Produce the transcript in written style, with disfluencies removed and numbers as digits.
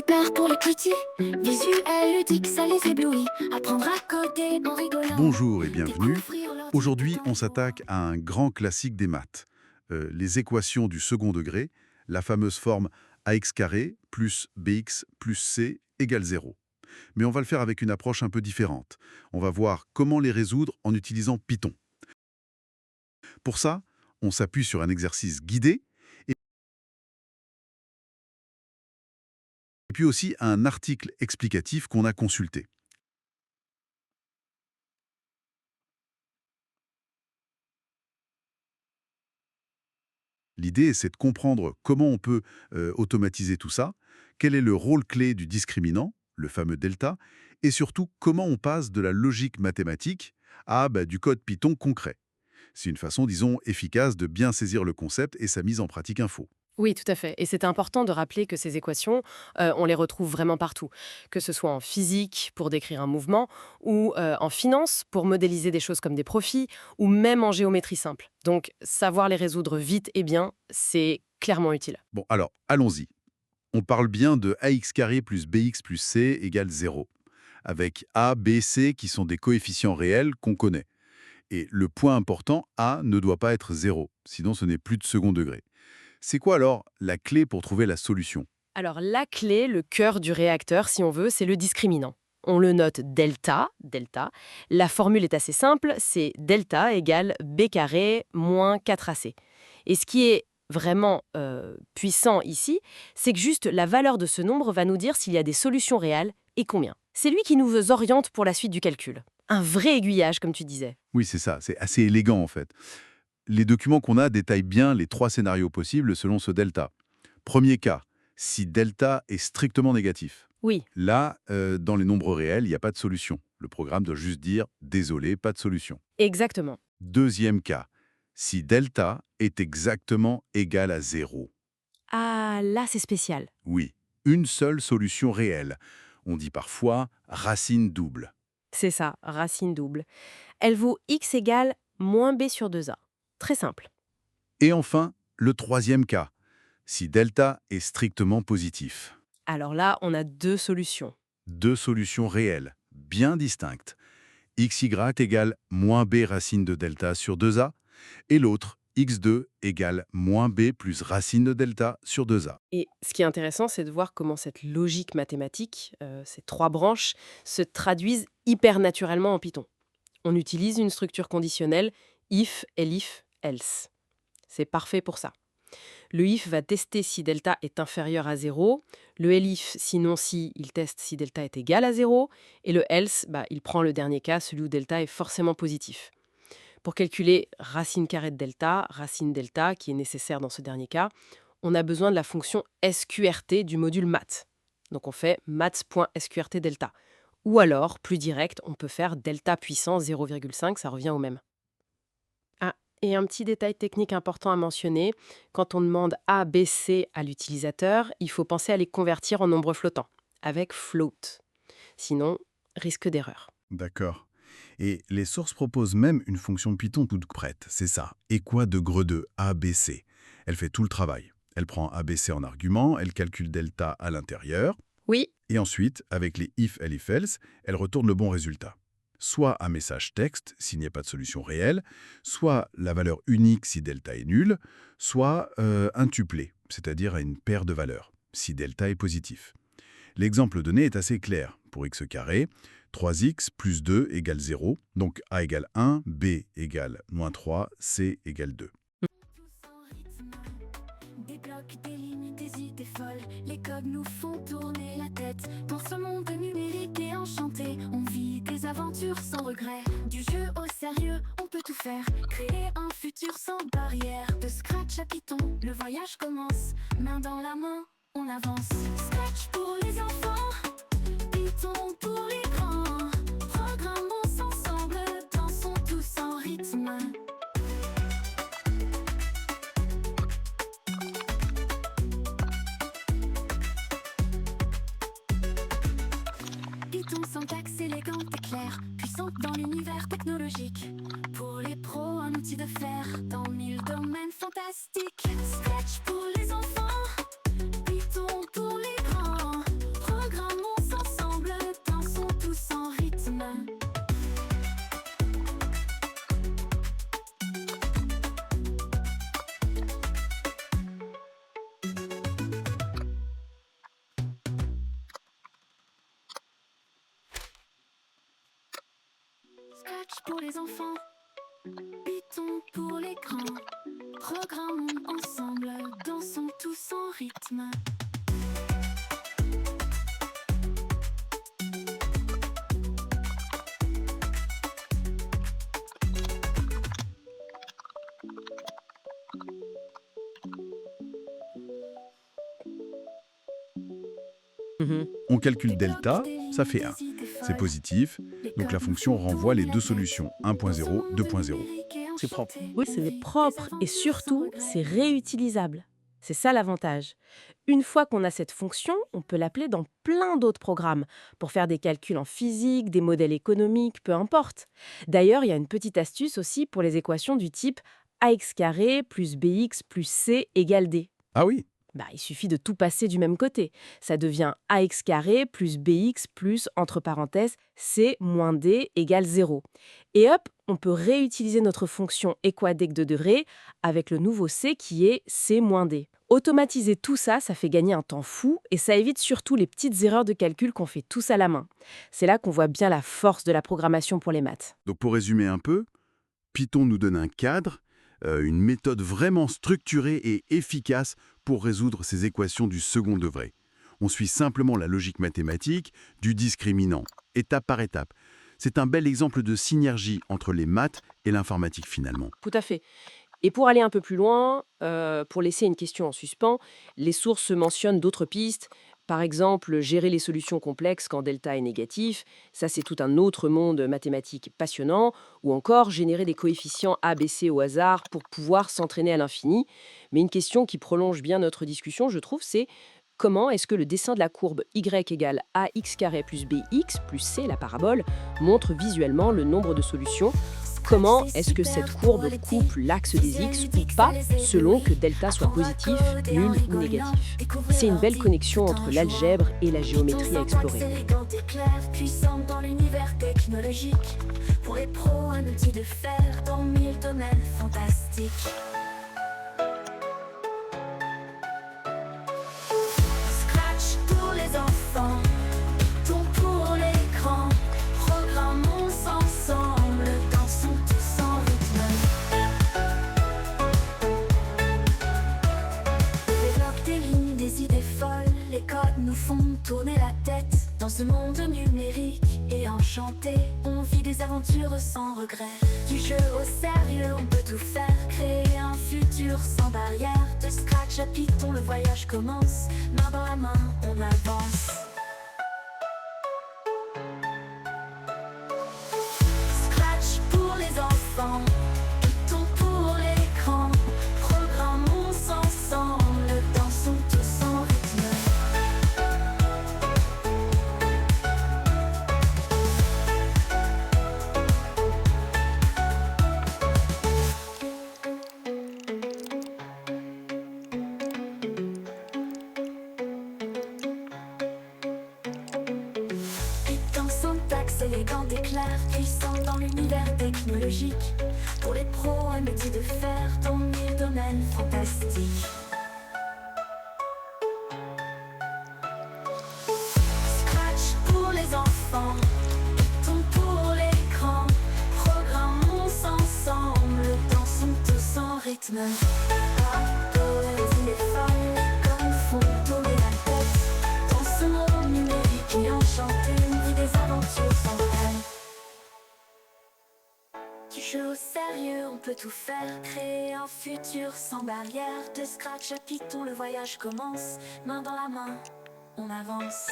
super pour les petits. Visuel, ludique, ça les éblouit. Apprendre à coder en rigolant. Bonjour et bienvenue. Découvrir leur Aujourd'hui, on dimension. s'attaque à un grand classique des maths, les équations du second degré, la fameuse forme ax carré plus bx plus c égale 0. Mais on va le faire avec une approche un peu différente. On va voir comment les résoudre en utilisant Python. Pour ça, on s'appuie sur un exercice guidé et puis aussi un article explicatif qu'on a consulté. L'idée, c'est de comprendre comment on peut automatiser tout ça, quel est le rôle clé du discriminant, le fameux delta, et surtout comment on passe de la logique mathématique à du code Python concret. C'est une façon, disons, efficace de bien saisir le concept et sa mise en pratique info. Oui, tout à fait. Et c'est important de rappeler que ces équations, on les retrouve vraiment partout. Que ce soit en physique, pour décrire un mouvement, ou en finance, pour modéliser des choses comme des profits, ou même en géométrie simple. Donc, savoir les résoudre vite et bien, c'est clairement utile. Bon, alors, allons-y. On parle bien de ax carré plus bx plus c égale 0, avec a, b, c qui sont des coefficients réels qu'on connaît. Et le point important, a ne doit pas être 0, sinon ce n'est plus de second degré. C'est quoi alors la clé pour trouver la solution? Alors, la clé, le cœur du réacteur, si on veut, c'est le discriminant. On le note delta, delta. La formule est assez simple, c'est delta égale b carré moins 4ac. Et ce qui est vraiment puissant ici, c'est que juste la valeur de ce nombre va nous dire s'il y a des solutions réelles et combien. C'est lui qui nous oriente pour la suite du calcul. Un vrai aiguillage, comme tu disais. Oui, c'est ça, c'est assez élégant en fait. Les documents qu'on a détaillent bien les 3 scénarios possibles selon ce delta. Premier cas, si delta est strictement négatif. Oui, Là, dans les nombres réels, il n'y a pas de solution. Le programme doit juste dire «désolé, pas de solution». exactement. Deuxième cas, si delta est exactement égal à 0. Ah, là, c'est spécial. Oui, une seule solution réelle. On dit parfois racine double. C'est ça, racine double. Elle vaut x égale moins b sur 2a. Très simple. Et enfin, le troisième cas, si delta est strictement positif. Alors là, on a deux solutions. Deux solutions réelles, bien distinctes. xy égale moins b racine de delta sur 2a, et l'autre, x2 égale moins b plus racine de delta sur 2a. Et ce qui est intéressant, c'est de voir comment cette logique mathématique, ces trois branches, se traduisent hyper naturellement en Python. On utilise une structure conditionnelle if, elif, else. C'est parfait pour ça. Le if va tester si delta est inférieur à 0. Le elif, sinon si, il teste si delta est égal à 0. Et le else, il prend le dernier cas, celui où delta est forcément positif. Pour calculer racine carrée de racine delta, qui est nécessaire dans ce dernier cas, on a besoin de la fonction sqrt du module maths. Donc on fait maths.sqrt delta. Ou alors, plus direct, on peut faire delta puissance 0,5, ça revient au même. Ah, et un petit détail technique important à mentionner, quand on demande A, B, C à l'utilisateur, il faut penser à les convertir en nombres flottants, avec float. Sinon, risque d'erreur. D'accord. Et les sources proposent même une fonction Python toute prête, c'est ça. Et quoi de greux de ABC? Elle fait tout le travail. Elle prend ABC en argument, elle calcule delta à l'intérieur, Oui, et ensuite, avec les if, elif, else, elle retourne le bon résultat. Soit un message texte s'il n'y a pas de solution réelle, soit la valeur unique si delta est nul, soit un tuplé, c'est-à-dire à une paire de valeurs, si delta est positif. L'exemple donné est assez clair. Pour x carré, 3x plus 2 égale 0, donc a égale 1, b égale moins 3, c égale 2. Tous en rythme. Des blocs, des lignes, des idées folles. Les codes nous font tourner la tête. Dans ce monde numérique et enchanté, on vit des aventures sans regret. Du jeu au sérieux, on peut tout faire. Créer un futur sans barrière. De Scratch à Python, le voyage commence. Main dans la main, on avance. Scratch pour les enfants, Python pour les grands. Programmons ensemble, dansons tous en rythme. Python syntaxe élégante et claire, puissante dans l'univers technologique. Pour les pros, un outil de fer dans 1000 domaines fantastiques. Scratch pour les enfants, Python pour les grands. pour les enfants, Python pour les grands. Programmons ensemble, dansons tous en rythme. Mhm. On calcule delta, ça fait 1. C'est positif, donc la fonction renvoie les deux solutions, 1.0, 2.0. C'est propre. Oui, c'est propre et surtout, c'est réutilisable. C'est ça l'avantage. Une fois qu'on a cette fonction, on peut l'appeler dans plein d'autres programmes pour faire des calculs en physique, des modèles économiques, peu importe. D'ailleurs, il y a une petite astuce aussi pour les équations du type ax² plus bx plus c égale d. Ah oui, Il suffit de tout passer du même côté. Ça devient ax² plus bx plus, entre parenthèses, c moins d égale 0. Et hop, on peut réutiliser notre fonction équadec de degrés avec le nouveau c qui est c moins d. Automatiser tout ça, ça fait gagner un temps fou et ça évite surtout les petites erreurs de calcul qu'on fait tous à la main. C'est là qu'on voit bien la force de la programmation pour les maths. Donc pour résumer un peu, Python nous donne un cadre, une méthode vraiment structurée et efficace pour résoudre ces équations du second degré. On suit simplement la logique mathématique du discriminant, étape par étape. C'est un bel exemple de synergie entre les maths et l'informatique finalement. Tout à fait. Et pour aller un peu plus loin, pour laisser une question en suspens, les sources mentionnent d'autres pistes. Par exemple, gérer les solutions complexes quand delta est négatif, ça c'est tout un autre monde mathématique passionnant, ou encore générer des coefficients A, B, C au hasard pour pouvoir s'entraîner à l'infini. Mais une question qui prolonge bien notre discussion, je trouve, c'est comment est-ce que le dessin de la courbe y égale ax² plus bx plus c, la parabole, montre visuellement le nombre de solutions? Comment est-ce que cette courbe coupe l'axe des x ou pas, selon que delta soit positif, nul ou négatif? C'est une belle connexion entre l'algèbre et la géométrie à explorer. Puissante dans l'univers technologique. Pour les pros, un outil de fer dans 1000 domaines fantastiques. Scratch pour les enfants, Python pour les grands. Programmons ensemble, dansons tous en rythme. Développe des lignes, des idées folles, les codes nous font tourner la tête. Dans ce monde numérique et enchanté, on vit des aventures sans regret. Du jeu au sérieux, on peut tout faire, créer un futur sans barrière. De Scratch à Python, le voyage commence, main dans la main, on avance. Scratch pour les enfants, Python pour les grands. Programmons ensemble, dansons tous en rythme. Python syntaxe élégante et claire, puissant dans l'univers technologique. Pour les pros, un outil de fer dans 1000 domaines fantastiques. Scratch pour les enfants, Python pour les grands. Programmons ensemble, dansons tous en rythme. Les idées folles, comme font tourner la tête. Dans ce monde numérique et enchanté, on vit des aventures sans fin. Du jeu au sérieux, on peut tout faire, créer un futur sans barrière. De Scratch à Python, le voyage commence, main dans la main, on avance.